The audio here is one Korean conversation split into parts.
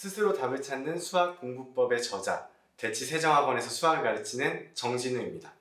스스로 답을 찾는 수학 공부법의 저자, 대치세정학원에서 수학을 가르치는 정진우입니다.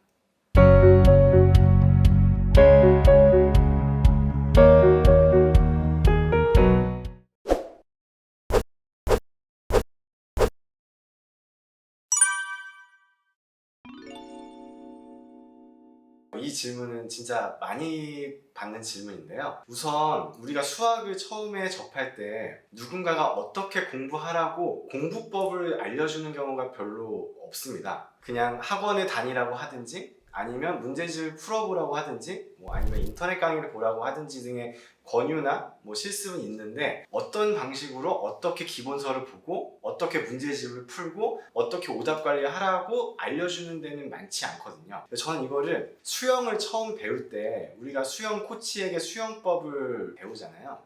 이 질문은 진짜 많이 받는 질문인데요. 우선 우리가 수학을 처음에 접할 때 누군가가 어떻게 공부하라고 공부법을 알려주는 경우가 별로 없습니다. 그냥 학원에 다니라고 하든지 아니면 문제집을 풀어보라고 하든지 아니면 인터넷 강의를 보라고 하든지 등의 권유나 실습은 있는데 어떤 방식으로 어떻게 기본서를 보고 어떻게 문제집을 풀고 어떻게 오답 관리를 하라고 알려주는 데는 많지 않거든요. 저는 이거를 수영을 처음 배울 때 우리가 수영 코치에게 수영법을 배우잖아요.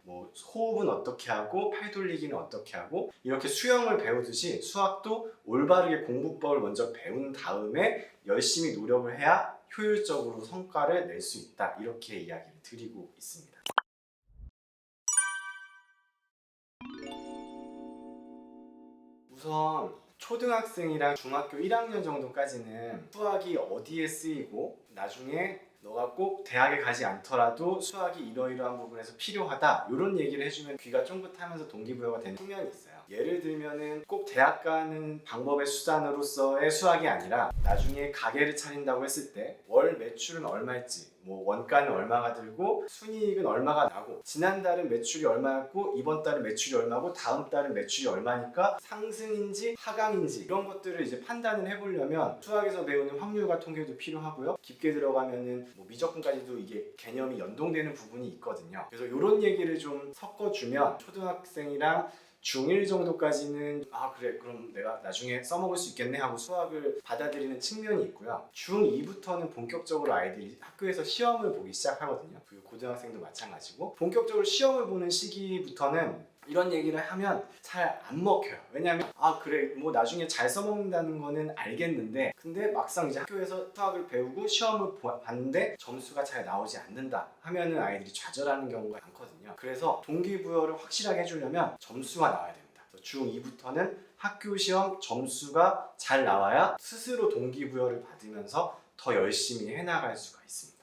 호흡은 어떻게 하고 팔 돌리기는 어떻게 하고 이렇게 수영을 배우듯이 수학도 올바르게 공부법을 먼저 배운 다음에 열심히 노력을 해야 효율적으로 성과를 낼 수 있다, 이렇게 이야기를 드리고 있습니다. 우선 초등학생이랑 중학교 1학년 정도까지는 수학이 어디에 쓰이고 나중에 너가 꼭 대학에 가지 않더라도 수학이 이러이러한 부분에서 필요하다, 이런 얘기를 해주면 귀가 쫑긋하면서 동기부여가 되는 측면이 있어요. 예를 들면은 꼭 대학 가는 방법의 수단으로서의 수학이 아니라 나중에 가게를 차린다고 했을 때 월 매출은 얼마일지, 원가는 얼마가 들고 순이익은 얼마가 나고 지난달은 매출이 얼마였고 이번 달은 매출이 얼마고 다음 달은 매출이 얼마니까 상승인지 하강인지 이런 것들을 이제 판단을 해보려면 수학에서 배우는 확률과 통계도 필요하고요. 깊게 들어가면은 미적분까지도 이게 개념이 연동되는 부분이 있거든요. 그래서 이런 얘기를 좀 섞어주면 초등학생이랑 중1 정도까지는 그래 그럼 내가 나중에 써먹을 수 있겠네 하고 수학을 받아들이는 측면이 있고요. 중2부터는 본격적으로 아이들이 학교에서 시험을 보기 시작하거든요. 그리고 고등학생도 마찬가지고 본격적으로 시험을 보는 시기부터는 이런 얘기를 하면 잘 안 먹혀요. 왜냐면 그래 나중에 잘 써먹는다는 거는 알겠는데 근데 막상 이제 학교에서 수학을 배우고 시험을 봤는데 점수가 잘 나오지 않는다 하면은 아이들이 좌절하는 경우가 많거든요. 그래서 동기부여를 확실하게 해주려면 점수가 나와야 됩니다. 중2부터는 학교 시험 점수가 잘 나와야 스스로 동기부여를 받으면서 더 열심히 해나갈 수가 있습니다.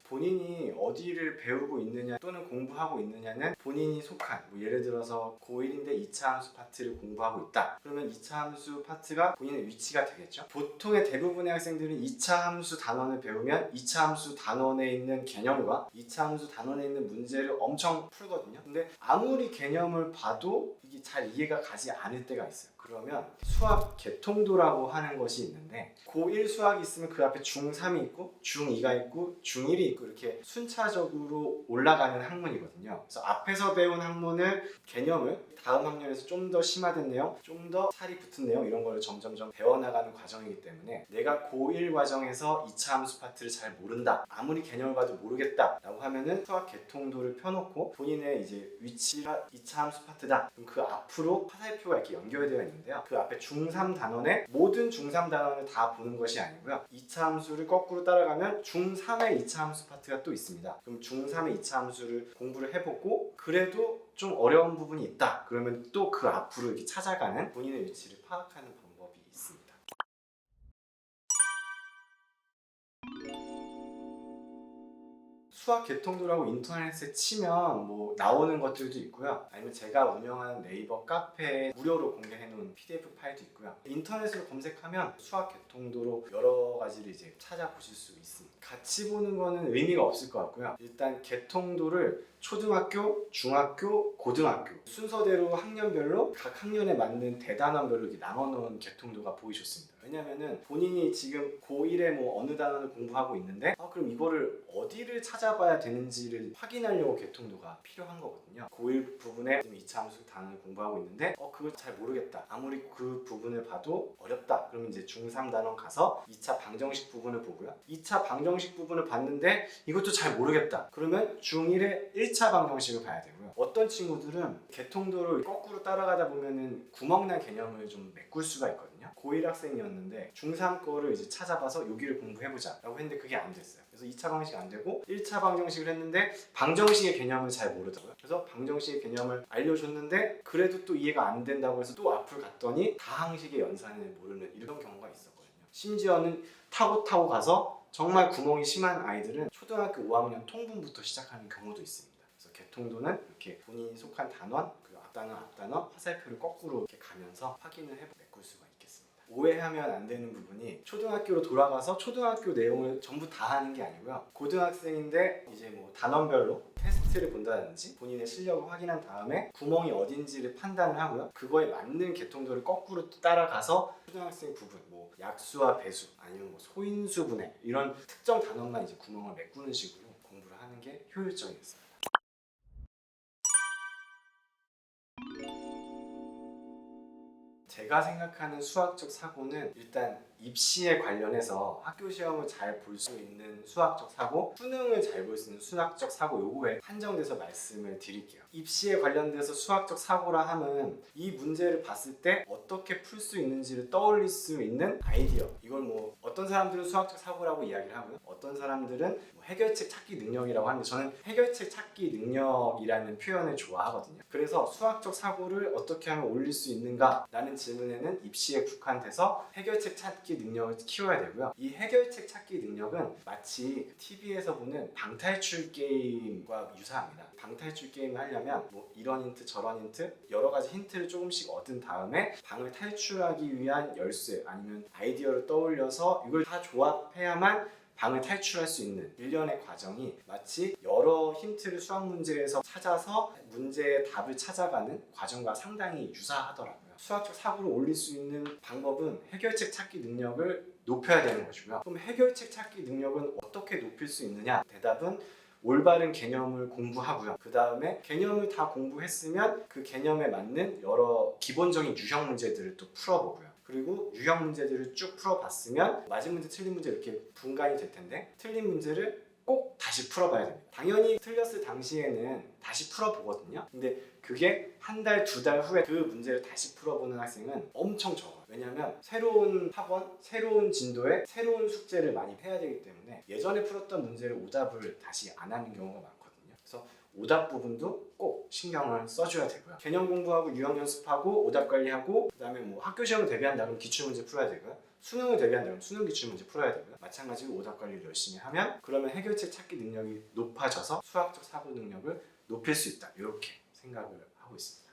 본인이 어디를 배우고 있느냐 또는 공부하고 있느냐는 본인이 속한 예를 들어서 고1인데 2차 함수 파트를 공부하고 있다. 그러면 2차 함수 파트가 본인의 위치가 되겠죠. 보통의 대부분의 학생들은 2차 함수 단원을 배우면 2차 함수 단원에 있는 개념과 2차 함수 단원에 있는 문제를 엄청 풀거든요. 근데 아무리 개념을 봐도 이게 잘 이해가 가지 않을 때가 있어요. 그러면 수학 개통도라고 하는 것이 있는데 고1 수학이 있으면 그 앞에 중3이 있고 중2가 있고 중1이 있고 이렇게 순차적으로 올라가는 학문이거든요. 그래서 앞에서 배운 학문을 개념을 다음 학년에서 좀 더 심화된 내용, 좀 더 살이 붙은 내용 이런 거를 점점점 배워나가는 과정이기 때문에 내가 고1 과정에서 2차 함수 파트를 잘 모른다, 아무리 개념을 봐도 모르겠다 라고 하면은 수학 개통도를 펴놓고 본인의 이제 위치가 2차 함수 파트다, 그럼 그 앞으로 화살표가 이렇게 연결되어 있는데요. 그 앞에 중3 단원에 모든 중3 단원을 다 보는 것이 아니고요. 2차 함수를 거꾸로 따라가면 중3의 2차 함수 파트가 또 있습니다. 그럼 중3의 2차 함수를 공부를 해보고 그래도 좀 어려운 부분이 있다 그러면 또 그 앞으로 이렇게 찾아가는 본인의 위치를 파악하는 방법이 있습니다. 수학 개통도라고 인터넷에 치면 나오는 것들도 있고요. 아니면 제가 운영하는 네이버 카페에 무료로 공개해 놓은 PDF 파일도 있고요. 인터넷으로 검색하면 수학 개통도로 여러 가지를 이제 찾아보실 수 있습니다. 같이 보는 거는 의미가 없을 것 같고요. 일단 개통도를 초등학교, 중학교, 고등학교 순서대로 학년별로 각 학년에 맞는 대단원별로 이렇게 나눠놓은 개통도가 보기 좋습니다. 왜냐면은 본인이 지금 고1에 어느 단원을 공부하고 있는데 그럼 이거를 어디를 찾아봐야 되는지를 확인하려고 개통도가 필요한 거거든요. 고1 부분에 2차 함수 단원을 공부하고 있는데 그걸 잘 모르겠다, 아무리 그 부분을 봐도 어렵다, 그러면 이제 중3 단원 가서 2차 방정식 부분을 보고요. 2차 방정식 부분을 봤는데 이것도 잘 모르겠다, 그러면 중1의 1차 방정식을 봐야 되고요. 어떤 친구들은 개통도를 거꾸로 따라가다 보면은 구멍난 개념을 좀 메꿀 수가 있거든요. 고1 학생이었는데 중3 거를 이제 찾아봐서 여기를 공부해보자 라고 했는데 그게 안 됐어요. 그래서 2차 방정식 안 되고 1차 방정식을 했는데 방정식의 개념을 잘 모르더라고요. 그래서 방정식의 개념을 알려줬는데 그래도 또 이해가 안 된다고 해서 또 앞을 갔더니 다항식의 연산을 모르는 이런 경우가 있었거든요. 심지어는 타고 가서 정말 구멍이 심한 아이들은 초등학교 5학년 통분부터 시작하는 경우도 있습니다. 그래서 개통도는 이렇게 본인이 속한 단원, 그리고 앞단원, 화살표를 거꾸로 이렇게 가면서 확인을 메꿀 수가 있겠습니다. 오해하면 안 되는 부분이 초등학교로 돌아가서 초등학교 내용을 전부 다 하는 게 아니고요. 고등학생인데 이제 뭐 단원별로 테스트를 본다든지 본인의 실력을 확인한 다음에 구멍이 어딘지를 판단을 하고요. 그거에 맞는 개통도를 거꾸로 따라가서 초등학생 부분, 뭐 약수와 배수, 아니면 뭐 소인수 분해 이런 특정 단원만 이제 구멍을 메꾸는 식으로 공부를 하는 게 효율적이었습니다. 제가 생각하는 수학적 사고는 일단 입시에 관련해서 학교 시험을 잘 볼 수 있는 수학적 사고, 수능을 잘 볼 수 있는 수학적 사고 요거에 한정돼서 말씀을 드릴게요. 입시에 관련돼서 수학적 사고라 함은 이 문제를 봤을 때 어떻게 풀 수 있는지를 떠올릴 수 있는 아이디어. 이걸 뭐 어떤 사람들은 수학적 사고라고 이야기를 하고요. 어떤 사람들은 뭐 해결책 찾기 능력이라고 하는데 저는 해결책 찾기 능력이라는 표현을 좋아하거든요. 그래서 수학적 사고를 어떻게 하면 올릴 수 있는가 라는 질문에는 입시에 국한돼서 해결책 찾기 능력을 키워야 되고요. 이 해결책 찾기 능력은 마치 TV에서 보는 방탈출 게임과 유사합니다. 방탈출 게임을 하려면 뭐 이런 힌트 저런 힌트 여러 가지 힌트를 조금씩 얻은 다음에 방을 탈출하기 위한 열쇠 아니면 아이디어를 떠올려서 이걸 다 조합해야만 방을 탈출할 수 있는 일련의 과정이 마치 여러 힌트를 수학 문제에서 찾아서 문제의 답을 찾아가는 과정과 상당히 유사하더라고요. 수학적 사고를 올릴 수 있는 방법은 해결책 찾기 능력을 높여야 되는 것이고요. 그럼 해결책 찾기 능력은 어떻게 높일 수 있느냐? 대답은 올바른 개념을 공부하고요. 그 다음에 개념을 다 공부했으면 그 개념에 맞는 여러 기본적인 유형 문제들을 또 풀어보고요. 그리고 유형 문제들을 쭉 풀어봤으면 맞은 문제 틀린 문제 이렇게 분간이 될 텐데 틀린 문제를 꼭 다시 풀어봐야 됩니다. 당연히 틀렸을 당시에는 다시 풀어보거든요. 근데 그게 한 달, 두 달 후에 그 문제를 다시 풀어보는 학생은 엄청 적어요. 왜냐하면 새로운 학원, 새로운 진도에 새로운 숙제를 많이 해야 되기 때문에 예전에 풀었던 문제를 오답을 다시 안 하는 경우가 많거든요. 그래서 오답 부분도 꼭 신경을 써줘야 되고요. 개념 공부하고 유형 연습하고 오답 관리하고 그 다음에 뭐 학교 시험을 대비한다 그러면 기출문제 풀어야 되고요. 수능을 대비한다 그러면 수능 기출문제 풀어야 되고요. 마찬가지로 오답 관리를 열심히 하면 그러면 해결책 찾기 능력이 높아져서 수학적 사고 능력을 높일 수 있다. 이렇게 생각을 하고 있습니다.